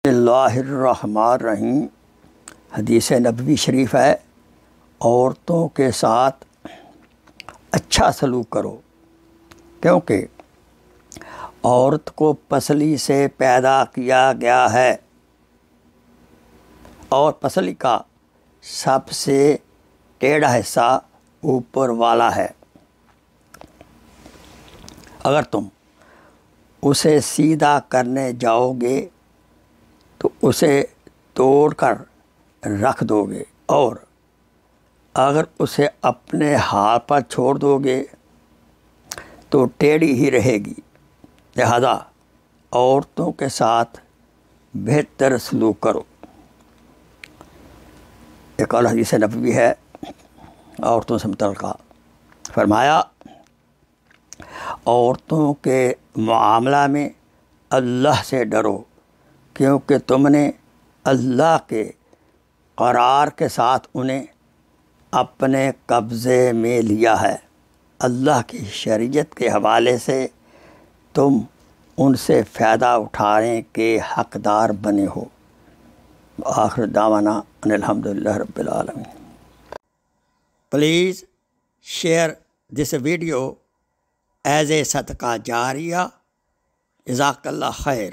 اللہ الرحمن الرحیم۔ حدیث نبوی شریف ہے، عورتوں کے ساتھ اچھا سلوک کرو، کیونکہ عورت کو پسلی سے پیدا کیا گیا ہے اور پسلی کا سب سے ٹیڑھا حصہ اوپر والا ہے۔ اگر تم اسے سیدھا کرنے جاؤ گے تو اسے توڑ کر رکھ دو گے، اور اگر اسے اپنے ہاتھ پر چھوڑ دو گے تو ٹیڑھی ہی رہے گی۔ لہذا عورتوں کے ساتھ بہتر سلوک کرو۔ ایک اور حدیث نبوی ہے عورتوں سے متعلقہ، فرمایا عورتوں کے معاملہ میں اللہ سے ڈرو، کیونکہ تم نے اللہ کے قرار کے ساتھ انہیں اپنے قبضے میں لیا ہے۔ اللہ کی شریعت کے حوالے سے تم ان سے فائدہ اٹھانے کے حقدار بنے ہو۔ آخر دعوانا ان الحمدللہ رب العالمین۔ Please share this video as a صدقہ جاریہ۔ جزاک اللہ خیر۔